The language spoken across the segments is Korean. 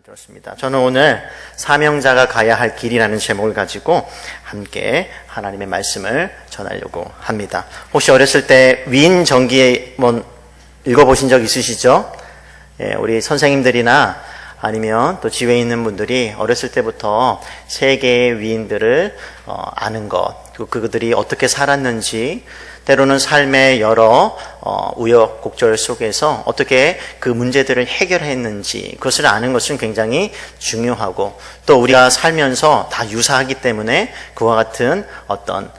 들었습니다. 저는 오늘 사명자가 가야 할 길이라는 제목을 가지고 함께 하나님의 말씀을 전하려고 합니다. 혹시 어렸을 때 위인 전기 읽어보신 적 있으시죠? 우리 선생님들이나 아니면 또 지회에 있는 분들이 어렸을 때부터 세계의 위인들을 아는 것, 그들이 어떻게 살았는지, 때로는 삶의 여러 우여곡절 속에서 어떻게 그 문제들을 해결했는지 그것을 아는 것은 굉장히 중요하고, 또 우리가 살면서 다 유사하기 때문에 그와 같은 어떤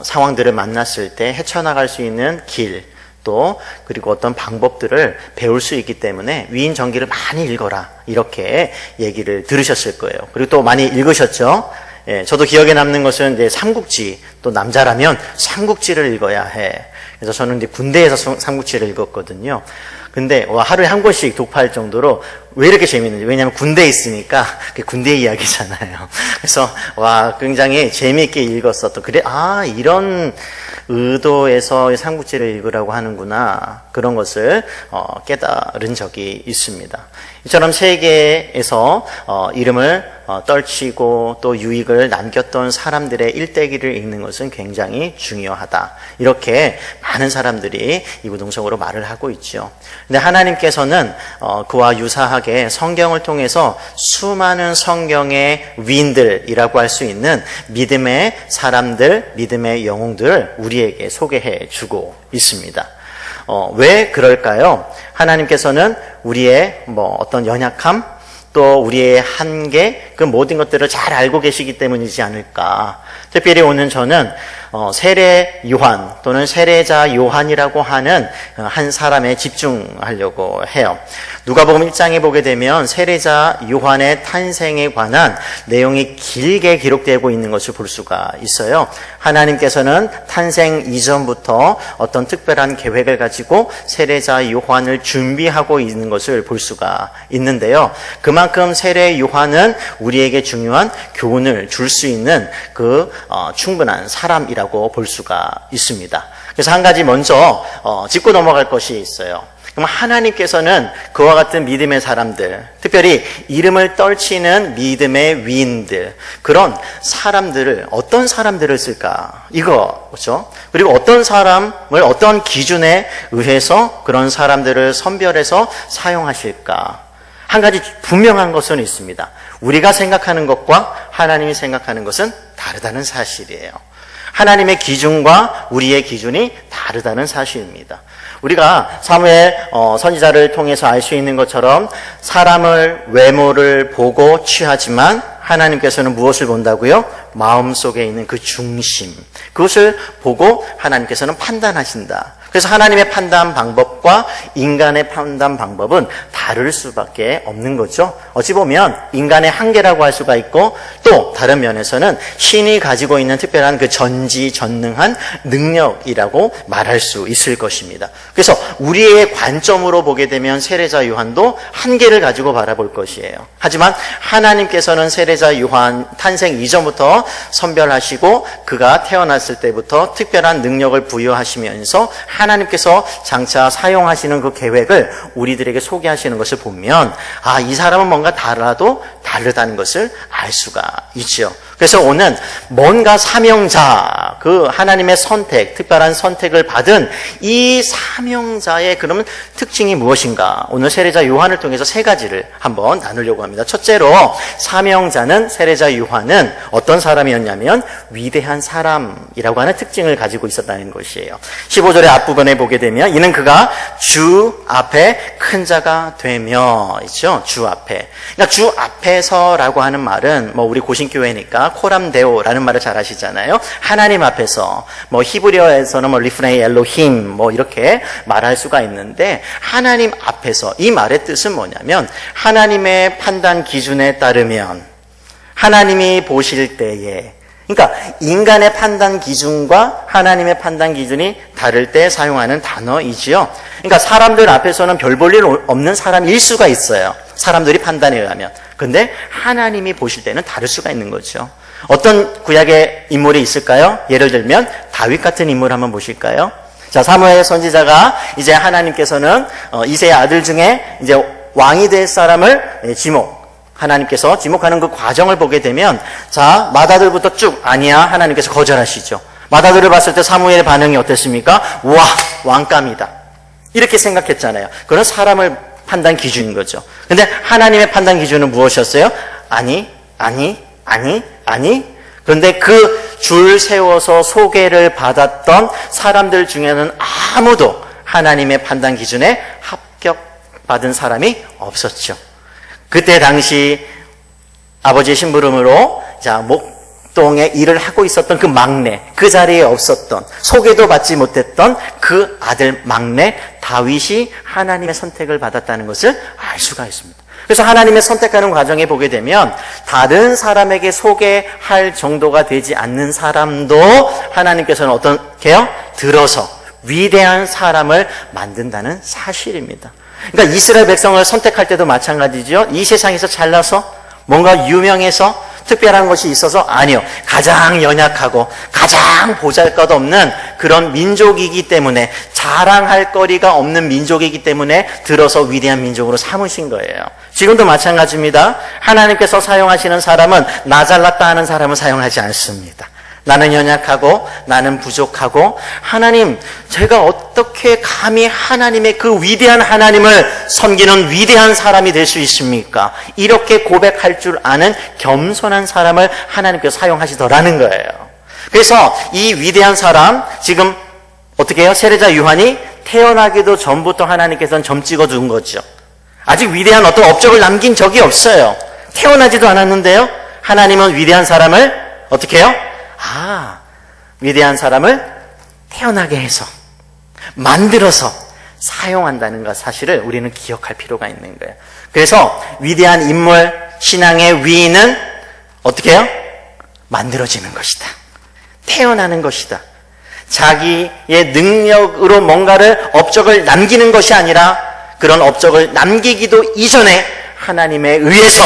상황들을 만났을 때 헤쳐나갈 수 있는 길, 또 그리고 어떤 방법들을 배울 수 있기 때문에 위인 전기를 많이 읽어라, 이렇게 얘기를 들으셨을 거예요. 그리고 또 많이 읽으셨죠? 저도 기억에 남는 것은 이제 삼국지, 또 남자라면 삼국지를 읽어야 해. 그래서 저는 이제 군대에서 삼국지를 읽었거든요. 근데 하루에 한 권씩 독파할 정도로 왜 이렇게 재밌는지, 왜냐하면 군대에 있으니까 군대 이야기잖아요. 그래서 굉장히 재미있게 읽었었던, 이런 의도에서 삼국지를 읽으라고 하는구나, 그런 것을 깨달은 적이 있습니다. 이처럼 세계에서 이름을 떨치고 또 유익을 남겼던 사람들의 일대기를 읽는 것은 굉장히 중요하다, 이렇게 많은 사람들이 이구동성으로 말을 하고 있죠. 근데 하나님께서는 그와 유사하게 성경을 통해서 수많은 성경의 위인들이라고 할 수 있는 믿음의 사람들, 믿음의 영웅들을 우리에게 소개해 주고 있습니다. 왜 그럴까요? 하나님께서는 우리의 어떤 연약함, 또 우리의 한계, 그 모든 것들을 잘 알고 계시기 때문이지 않을까. 특별히 오늘 저는 세례 요한 또는 세례자 요한이라고 하는 한 사람에 집중하려고 해요. 누가복음 1장에 보게 되면 세례자 요한의 탄생에 관한 내용이 길게 기록되고 있는 것을 볼 수가 있어요. 하나님께서는 탄생 이전부터 어떤 특별한 계획을 가지고 세례자 요한을 준비하고 있는 것을 볼 수가 있는데요. 그만큼 세례 요한은 우리에게 중요한 교훈을 줄 수 있는 충분한 사람이라고 볼 수가 있습니다. 그래서 한 가지 먼저 짚고 넘어갈 것이 있어요. 그럼 하나님께서는 그와 같은 믿음의 사람들, 특별히 이름을 떨치는 믿음의 위인들, 그런 사람들을, 어떤 사람들을 쓸까? 이거죠. 그리고 어떤 사람을 어떤 기준에 의해서 그런 사람들을 선별해서 사용하실까? 한 가지 분명한 것은 있습니다. 우리가 생각하는 것과 하나님이 생각하는 것은 다르다는 사실이에요. 하나님의 기준과 우리의 기준이 다르다는 사실입니다. 우리가 사무엘 선지자를 통해서 알 수 있는 것처럼 사람을, 외모를 보고 취하지만 하나님께서는 무엇을 본다고요? 마음속에 있는 그 중심, 그것을 보고 하나님께서는 판단하신다. 그래서 하나님의 판단 방법과 인간의 판단 방법은 다를 수밖에 없는 거죠. 어찌 보면 인간의 한계라고 할 수가 있고, 또 다른 면에서는 신이 가지고 있는 특별한 그 전지전능한 능력이라고 말할 수 있을 것입니다. 그래서 우리의 관점으로 보게 되면 세례자 요한도 한계를 가지고 바라볼 것이에요. 하지만 하나님께서는 세례자 요한 탄생 이전부터 선별하시고 그가 태어났을 때부터 특별한 능력을 부여하시면서 하나님께서 장차 사용하시는 그 계획을 우리들에게 소개하시는 것을 보면, 이 사람은 뭔가 다르다는 것을 알 수가 있죠. 그래서 오늘 뭔가 사명자, 그 하나님의 선택, 특별한 선택을 받은 이 사명자의 그러면 특징이 무엇인가? 오늘 세례자 요한을 통해서 세 가지를 한번 나누려고 합니다. 첫째로, 사명자는, 세례자 요한은 어떤 사람이었냐면 위대한 사람이라고 하는 특징을 가지고 있었다는 것이에요. 15절의 앞부분에 보게 되면 이는 그가 주 앞에 큰 자가 되며, 있죠? 주 앞에. 그러니까 주 앞에서라고 하는 말은 우리 고신교회니까 코람데오라는 말을 잘 아시잖아요. 하나님 앞에서, 히브리어에서는 리프네이 엘로힘 이렇게 말할 수가 있는데, 하나님 앞에서, 이 말의 뜻은 뭐냐면 하나님의 판단 기준에 따르면 하나님이 보실 때에, 그러니까 인간의 판단 기준과 하나님의 판단 기준이 다를 때 사용하는 단어이지요. 그러니까 사람들 앞에서는 별 볼 일 없는 사람일 수가 있어요, 사람들이 판단에 의하면. 근데 하나님이 보실 때는 다를 수가 있는 거죠. 어떤 구약의 인물이 있을까요? 예를 들면 다윗 같은 인물 한번 보실까요? 자, 사무엘 선지자가 이제 하나님께서는 이새의 아들 중에 이제 왕이 될 사람을 하나님께서 지목하는 그 과정을 보게 되면, 자, 맏아들부터 쭉, 아니야, 하나님께서 거절하시죠. 맏아들을 봤을 때 사무엘의 반응이 어땠습니까? 와, 왕감이다. 이렇게 생각했잖아요. 그런 사람을 판단 기준인 거죠. 근데 하나님의 판단 기준은 무엇이었어요? 아니. 그런데 그 줄 세워서 소개를 받았던 사람들 중에는 아무도 하나님의 판단 기준에 합격받은 사람이 없었죠. 그때 당시 아버지의 심부름으로 목동에 일을 하고 있었던 그 막내, 그 자리에 없었던, 소개도 받지 못했던 그 아들 막내 다윗이 하나님의 선택을 받았다는 것을 알 수가 있습니다. 그래서 하나님의 선택하는 과정에 보게 되면 다른 사람에게 소개할 정도가 되지 않는 사람도 하나님께서는 어떻게요? 들어서 위대한 사람을 만든다는 사실입니다. 그러니까 이스라엘 백성을 선택할 때도 마찬가지죠. 이 세상에서 잘나서 뭔가 유명해서 특별한 것이 있어서 아니요. 가장 연약하고 가장 보잘것없는 그런 민족이기 때문에, 자랑할 거리가 없는 민족이기 때문에 들어서 위대한 민족으로 삼으신 거예요. 지금도 마찬가지입니다. 하나님께서 사용하시는 사람은 나 잘났다 하는 사람은 사용하지 않습니다. 나는 연약하고 나는 부족하고, 하나님, 제가 어떻게 감히 하나님의 그 위대한 하나님을 섬기는 위대한 사람이 될 수 있습니까? 이렇게 고백할 줄 아는 겸손한 사람을 하나님께서 사용하시더라는 거예요. 그래서 이 위대한 사람, 지금 어떻게 해요? 세례자 요한이 태어나기도 전부터 하나님께서는 점 찍어둔 거죠. 아직 위대한 어떤 업적을 남긴 적이 없어요. 태어나지도 않았는데요, 하나님은 위대한 사람을 어떻게 해요? 위대한 사람을 태어나게 해서 만들어서 사용한다는 것 사실을 우리는 기억할 필요가 있는 거예요. 그래서 위대한 인물, 신앙의 위인은 어떻게 해요? 만들어지는 것이다. 태어나는 것이다. 자기의 능력으로 뭔가를 업적을 남기는 것이 아니라 그런 업적을 남기기도 이전에 하나님에 의해서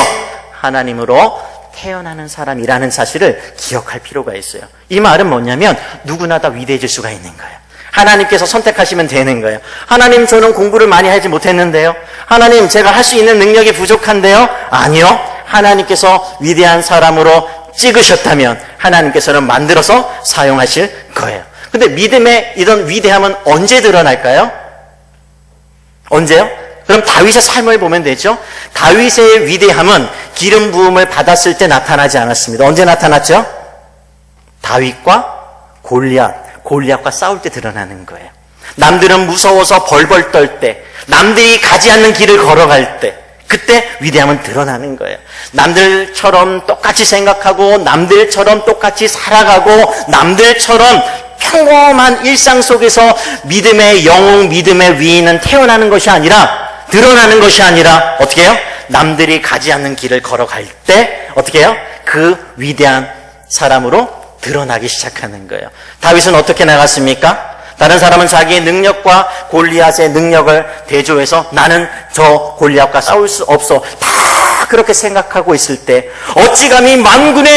하나님으로 태어나는 사람이라는 사실을 기억할 필요가 있어요. 이 말은 뭐냐면 누구나 다 위대해질 수가 있는 거예요. 하나님께서 선택하시면 되는 거예요. 하나님, 저는 공부를 많이 하지 못했는데요. 하나님, 제가 할 수 있는 능력이 부족한데요. 아니요. 하나님께서 위대한 사람으로 찍으셨다면 하나님께서는 만들어서 사용하실 거예요. 근데 믿음의 이런 위대함은 언제 드러날까요? 언제요? 그럼 다윗의 삶을 보면 되죠. 다윗의 위대함은 기름 부음을 받았을 때 나타나지 않았습니다. 언제 나타났죠? 다윗과 골리앗과 싸울 때 드러나는 거예요. 남들은 무서워서 벌벌 떨 때, 남들이 가지 않는 길을 걸어갈 때, 그때 위대함은 드러나는 거예요. 남들처럼 똑같이 생각하고, 남들처럼 똑같이 살아가고, 남들처럼 평범한 일상 속에서 믿음의 영웅, 믿음의 위인은 태어나는 것이 아니라, 드러나는 것이 아니라 어떻게 해요? 남들이 가지 않는 길을 걸어갈 때 어떻게 해요? 그 위대한 사람으로 드러나기 시작하는 거예요. 다윗은 어떻게 나갔습니까? 다른 사람은 자기의 능력과 골리앗의 능력을 대조해서 나는 저 골리앗과 싸울 수 없어, 다 그렇게 생각하고 있을 때 어찌 감히 만군의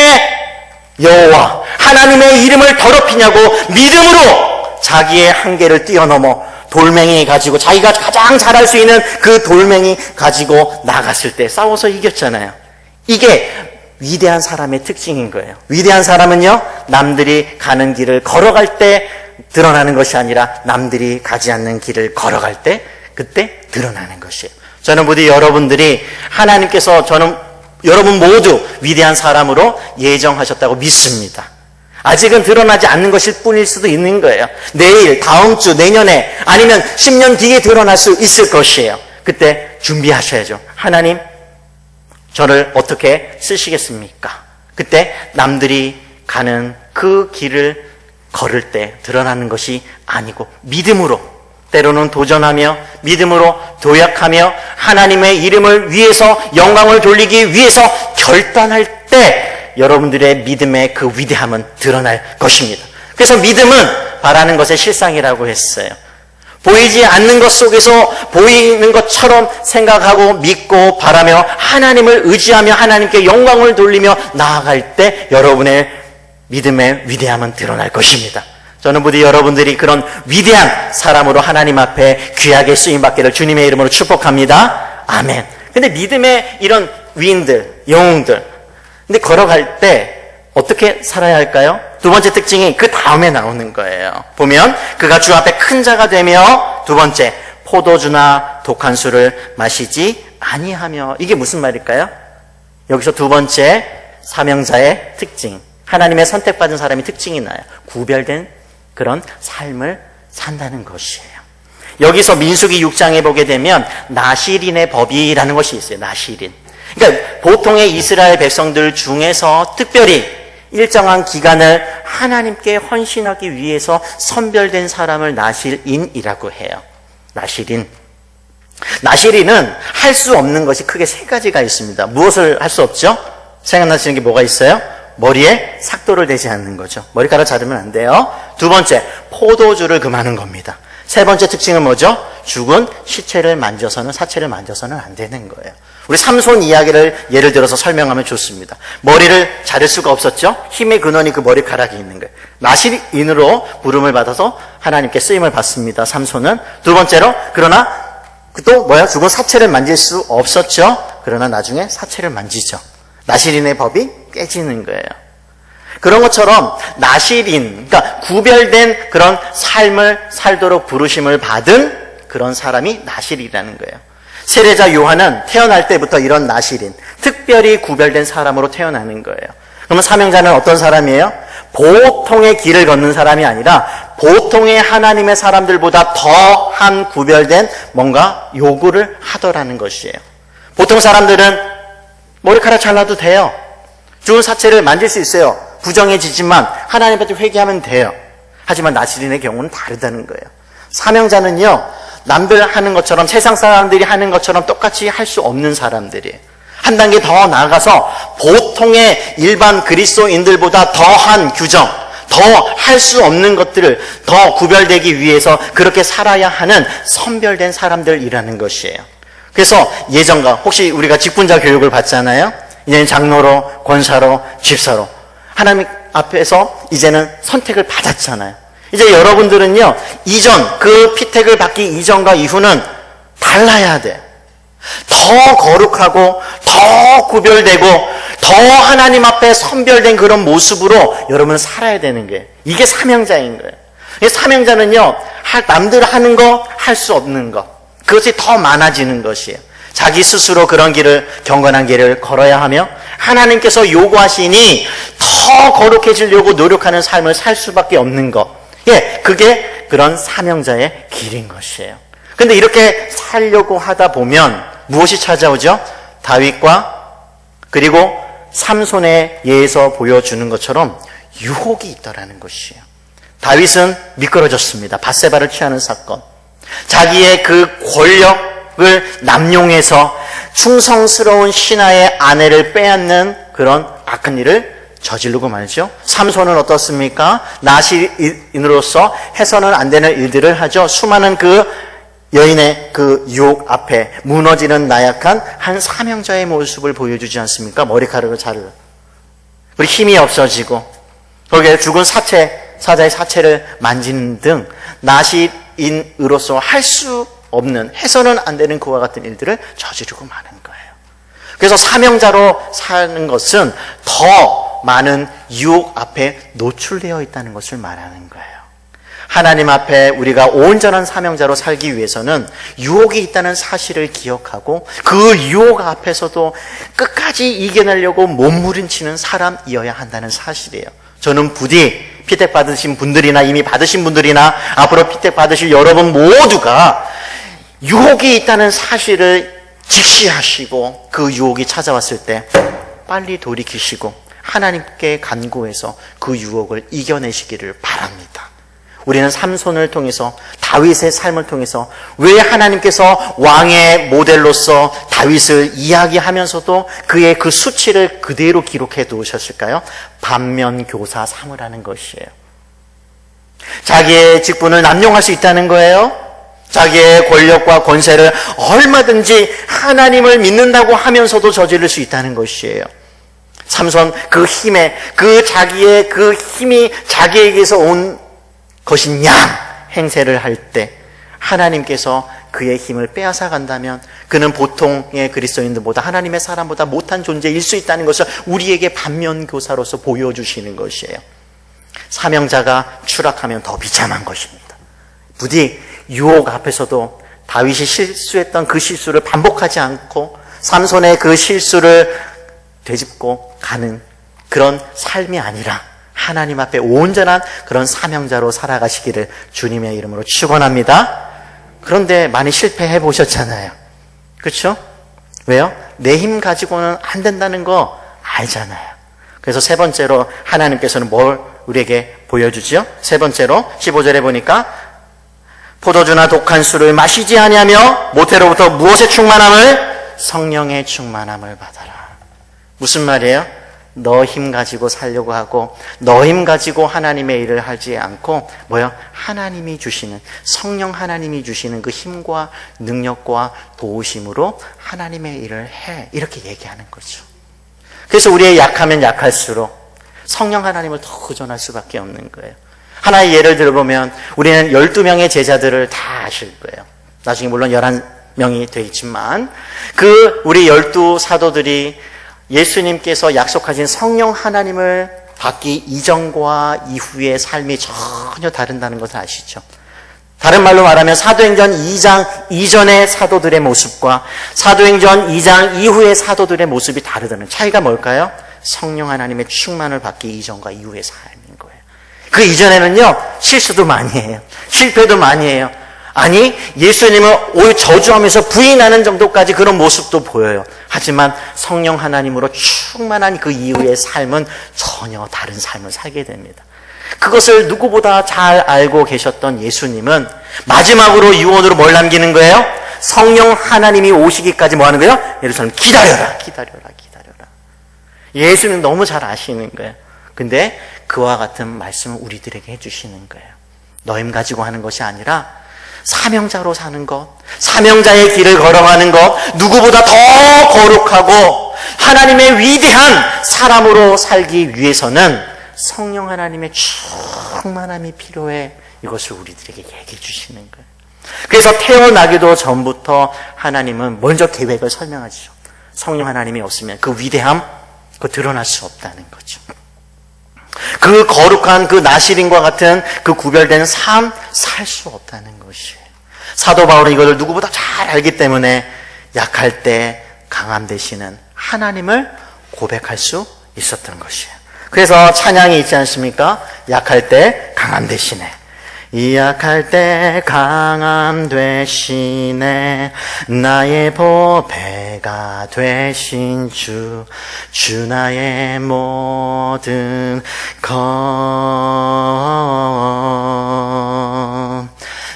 여호와 하나님의 이름을 더럽히냐고 믿음으로 자기의 한계를 뛰어넘어 돌멩이 가지고, 자기가 가장 잘할 수 있는 그 돌멩이 가지고 나갔을 때 싸워서 이겼잖아요. 이게 위대한 사람의 특징인 거예요. 위대한 사람은요, 남들이 가는 길을 걸어갈 때 드러나는 것이 아니라 남들이 가지 않는 길을 걸어갈 때 그때 드러나는 것이에요. 저는 부디 여러분들이 하나님께서 여러분 모두 위대한 사람으로 예정하셨다고 믿습니다. 아직은 드러나지 않는 것일 뿐일 수도 있는 거예요. 내일, 다음 주, 내년에, 아니면 10년 뒤에 드러날 수 있을 것이에요. 그때 준비하셔야죠. 하나님, 저를 어떻게 쓰시겠습니까? 그때 남들이 가는 그 길을 걸을 때 드러나는 것이 아니고 믿음으로, 때로는 도전하며 믿음으로 도약하며 하나님의 이름을 위해서, 영광을 돌리기 위해서 결단할 때 여러분들의 믿음의 그 위대함은 드러날 것입니다. 그래서 믿음은 바라는 것의 실상이라고 했어요. 보이지 않는 것 속에서 보이는 것처럼 생각하고 믿고 바라며 하나님을 의지하며 하나님께 영광을 돌리며 나아갈 때 여러분의 믿음의 위대함은 드러날 것입니다. 저는 부디 여러분들이 그런 위대한 사람으로 하나님 앞에 귀하게 쓰임받기를 주님의 이름으로 축복합니다. 아멘. 근데 믿음의 이런 위인들, 영웅들, 근데 걸어갈 때 어떻게 살아야 할까요? 두 번째 특징이 그 다음에 나오는 거예요. 보면 그가 주 앞에 큰 자가 되며, 두 번째, 포도주나 독한 술을 마시지 아니하며. 이게 무슨 말일까요? 여기서 두 번째 사명자의 특징, 하나님의 선택받은 사람의 특징이 나요. 구별된 그런 삶을 산다는 것이에요. 여기서 민수기 6장에 보게 되면 나실인의 법이라는 것이 있어요. 나실인. 그러니까 보통의 이스라엘 백성들 중에서 특별히 일정한 기간을 하나님께 헌신하기 위해서 선별된 사람을 나실인이라고 해요. 나실인. 나실인은 할 수 없는 것이 크게 세 가지가 있습니다. 무엇을 할 수 없죠? 생각나시는 게 뭐가 있어요? 머리에 삭도를 대지 않는 거죠. 머리카락 자르면 안 돼요. 두 번째, 포도주를 금하는 겁니다. 세 번째 특징은 뭐죠? 죽은 시체를 만져서는, 사체를 만져서는 안 되는 거예요. 우리 삼손 이야기를 예를 들어서 설명하면 좋습니다. 머리를 자를 수가 없었죠? 힘의 근원이 그 머리카락이 있는 거예요. 나실인으로 부름을 받아서 하나님께 쓰임을 받습니다. 삼손은. 두 번째로, 그러나 또 죽은 사체를 만질 수 없었죠? 그러나 나중에 사체를 만지죠. 나실인의 법이 깨지는 거예요. 그런 것처럼 나실인, 그러니까 구별된 그런 삶을 살도록 부르심을 받은 그런 사람이 나실이라는 거예요. 세례자 요한은 태어날 때부터 이런 나실인, 특별히 구별된 사람으로 태어나는 거예요. 그러면 사명자는 어떤 사람이에요? 보통의 길을 걷는 사람이 아니라 보통의 하나님의 사람들보다 더한 구별된 뭔가 요구를 하더라는 것이에요. 보통 사람들은 머리카락 잘라도 돼요. 죽은 사체를 만질 수 있어요. 부정해지지만 하나님한테 회개하면 돼요. 하지만 나실인의 경우는 다르다는 거예요. 사명자는요, 남들 하는 것처럼, 세상 사람들이 하는 것처럼 똑같이 할 수 없는 사람들이에요. 한 단계 더 나아가서 보통의 일반 그리스도인들보다 더한 규정, 더 할 수 없는 것들을 더 구별되기 위해서 그렇게 살아야 하는 선별된 사람들이라는 것이에요. 그래서 예전과, 혹시 우리가 직분자 교육을 받잖아요. 이제는 장로로, 권사로, 집사로 하나님 앞에서 이제는 선택을 받았잖아요. 이제 여러분들은요, 이전, 그 피택을 받기 이전과 이후는 달라야 돼요. 더 거룩하고, 더 구별되고, 더 하나님 앞에 선별된 그런 모습으로 여러분은 살아야 되는 거예요. 이게 사명자인 거예요. 사명자는요, 남들 하는 거, 할 수 없는 거, 그것이 더 많아지는 것이에요. 자기 스스로 그런 길을, 경건한 길을 걸어야 하며 하나님께서 요구하시니 더 거룩해지려고 노력하는 삶을 살 수밖에 없는 것. 예, 그게 그런 사명자의 길인 것이에요. 근데 이렇게 살려고 하다 보면 무엇이 찾아오죠? 다윗과 그리고 삼손의 예에서 보여주는 것처럼 유혹이 있더라는 것이에요. 다윗은 미끄러졌습니다. 밧세바를 취하는 사건. 자기의 그 권력을 남용해서 충성스러운 신하의 아내를 빼앗는 그런 악한 일을 저지르고 말이죠. 삼손은 어떻습니까? 나실인으로서 해서는 안 되는 일들을 하죠. 수많은 그 여인의 그 유혹 앞에 무너지는 나약한 한 사명자의 모습을 보여주지 않습니까? 머리카락을 자르고 우리 힘이 없어지고 거기에 죽은 사자의 사체를 만지는 등 나실인으로서 할 수 없는, 해서는 안 되는 그와 같은 일들을 저지르고 마는 거예요. 그래서 사명자로 사는 것은 더 많은 유혹 앞에 노출되어 있다는 것을 말하는 거예요. 하나님 앞에 우리가 온전한 사명자로 살기 위해서는 유혹이 있다는 사실을 기억하고 그 유혹 앞에서도 끝까지 이겨내려고 몸부림치는 사람이어야 한다는 사실이에요. 저는 부디 피택 받으신 분들이나 이미 받으신 분들이나 앞으로 피택 받으실 여러분 모두가 유혹이 있다는 사실을 직시하시고 그 유혹이 찾아왔을 때 빨리 돌이키시고 하나님께 간구해서 그 유혹을 이겨내시기를 바랍니다. 우리는 삼손을 통해서 다윗의 삶을 통해서 왜 하나님께서 왕의 모델로서 다윗을 이야기하면서도 그의 그 수치를 그대로 기록해 두셨을까요? 반면교사 삼으라는 것이에요. 자기의 직분을 남용할 수 있다는 거예요. 자기의 권력과 권세를 얼마든지 하나님을 믿는다고 하면서도 저지를 수 있다는 것이에요. 삼손 그 힘에, 자기의 그 힘이 자기에게서 온 것인 양 행세를 할 때 하나님께서 그의 힘을 빼앗아 간다면 그는 보통의 그리스도인들보다 하나님의 사람보다 못한 존재일 수 있다는 것을 우리에게 반면교사로서 보여주시는 것이에요. 사명자가 추락하면 더 비참한 것입니다. 부디 유혹 앞에서도 다윗이 실수했던 그 실수를 반복하지 않고 삼손의 그 실수를 되짚고 가는 그런 삶이 아니라 하나님 앞에 온전한 그런 사명자로 살아가시기를 주님의 이름으로 축원합니다. 그런데 많이 실패해 보셨잖아요. 그렇죠? 왜요? 내 힘 가지고는 안 된다는 거 알잖아요. 그래서 세 번째로 하나님께서는 뭘 우리에게 보여주죠? 세 번째로 15절에 보니까 포도주나 독한 술을 마시지 아니하며 모태로부터 무엇의 충만함을? 성령의 충만함을 받아라. 무슨 말이에요? 너 힘 가지고 살려고 하고 너 힘 가지고 하나님의 일을 하지 않고 뭐요? 하나님이 주시는, 성령 하나님이 주시는 그 힘과 능력과 도우심으로 하나님의 일을 해, 이렇게 얘기하는 거죠. 그래서 우리의 약하면 약할수록 성령 하나님을 더 의존할 수밖에 없는 거예요. 하나의 예를 들어보면 우리는 12명의 제자들을 다 아실 거예요. 나중에 물론 11명이 되겠지만 그 우리 12 사도들이 예수님께서 약속하신 성령 하나님을 받기 이전과 이후의 삶이 전혀 다른다는 것을 아시죠? 다른 말로 말하면 사도행전 2장 이전의 사도들의 모습과 사도행전 2장 이후의 사도들의 모습이 다르다는 차이가 뭘까요? 성령 하나님의 충만을 받기 이전과 이후의 삶인 거예요. 그 이전에는요, 실수도 많이 해요. 실패도 많이 해요. 아니, 예수님을 오히려 저주하면서 부인하는 정도까지 그런 모습도 보여요. 하지만 성령 하나님으로 충만한 그 이후의 삶은 전혀 다른 삶을 살게 됩니다. 그것을 누구보다 잘 알고 계셨던 예수님은 마지막으로 유언으로 뭘 남기는 거예요? 성령 하나님이 오시기까지 뭐 하는 거예요? 예루살렘 기다려라, 기다려라, 기다려라. 예수님 너무 잘 아시는 거예요. 근데 그와 같은 말씀을 우리들에게 해주시는 거예요. 너 힘 가지고 하는 것이 아니라 사명자로 사는 것, 사명자의 길을 걸어가는 것, 누구보다 더 거룩하고 하나님의 위대한 사람으로 살기 위해서는 성령 하나님의 충만함이 필요해. 이것을 우리들에게 얘기해 주시는 거예요. 그래서 태어나기도 전부터 하나님은 먼저 계획을 설명하시죠. 성령 하나님이 없으면 그 위대함, 그거 드러날 수 없다는 거죠. 그 거룩한 그 나시린과 같은 그 구별된 삶 살 수 없다는 것이에요. 사도 바울은 이것을 누구보다 잘 알기 때문에 약할 때 강함 되시는 하나님을 고백할 수 있었던 것이에요. 그래서 찬양이 있지 않습니까? 약할 때 강함 되시네. 이 약할 때 강함 되시네. 나의 보배가 되신 주, 주 나의 모든 것.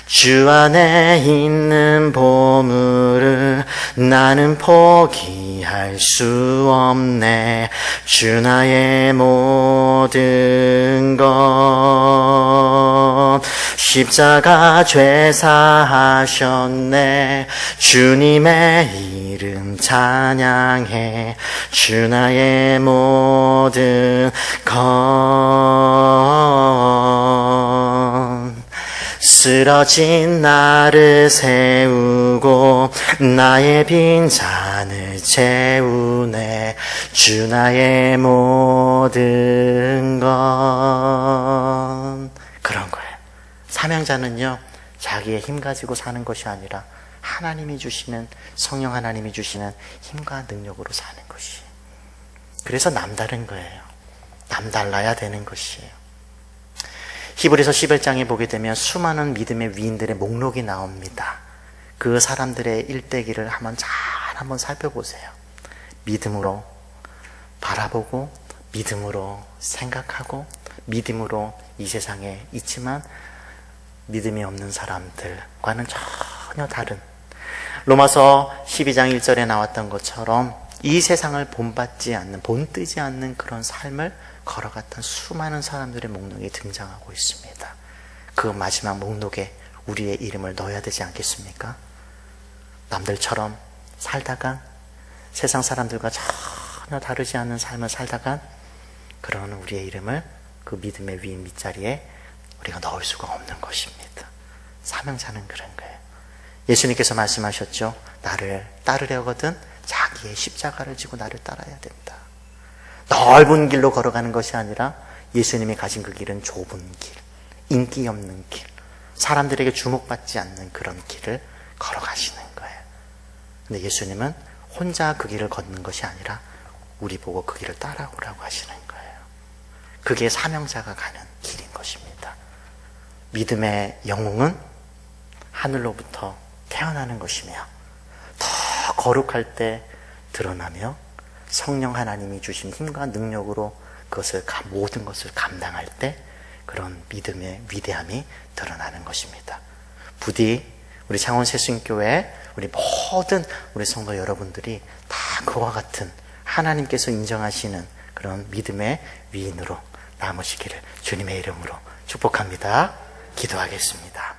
주 안에 있는 보물을 나는 포기할 수 없네. 주 나의 모든 것. 십자가 죄사하셨네. 주님의 이름 찬양해. 주 나의 모든 것. 쓰러진 나를 세우고 나의 빈잔을 채우네. 주 나의 모든 것. 그런 거예요. 사명자는요, 자기의 힘 가지고 사는 것이 아니라 하나님이 주시는, 성령 하나님이 주시는 힘과 능력으로 사는 것이에요. 그래서 남다른 거예요. 남달라야 되는 것이에요. 히브리서 11장에 보게 되면 수많은 믿음의 위인들의 목록이 나옵니다. 그 사람들의 일대기를 한번 살펴보세요. 믿음으로 바라보고 믿음으로 생각하고 믿음으로 이 세상에 있지만 믿음이 없는 사람들과는 전혀 다른, 로마서 12장 1절에 나왔던 것처럼 이 세상을 본받지 않는, 본뜨지 않는 그런 삶을 걸어갔던 수많은 사람들의 목록이 등장하고 있습니다. 그 마지막 목록에 우리의 이름을 넣어야 되지 않겠습니까? 남들처럼 살다가 세상 사람들과 전혀 다르지 않는 삶을 살다가 그런 우리의 이름을 그 믿음의 위인 밑자리에 우리가 넣을 수가 없는 것입니다. 사명자는 그런 거예요. 예수님께서 말씀하셨죠. 나를 따르려거든 자기의 십자가를 지고 나를 따라야 된다. 넓은 길로 걸어가는 것이 아니라 예수님이 가신 그 길은 좁은 길, 인기 없는 길, 사람들에게 주목받지 않는 그런 길을 걸어가시는 거예요. 근데 예수님은 혼자 그 길을 걷는 것이 아니라 우리 보고 그 길을 따라오라고 하시는 거예요. 그게 사명자가 가는 길인 것입니다. 믿음의 영웅은 하늘로부터 태어나는 것이며 더 거룩할 때 드러나며 성령 하나님이 주신 힘과 능력으로 그것을 모든 것을 감당할 때 그런 믿음의 위대함이 드러나는 것입니다. 부디 우리 창원 새순교회 우리 모든 우리 성도 여러분들이 다 그와 같은 하나님께서 인정하시는 그런 믿음의 위인으로 남으시기를 주님의 이름으로 축복합니다. 기도하겠습니다.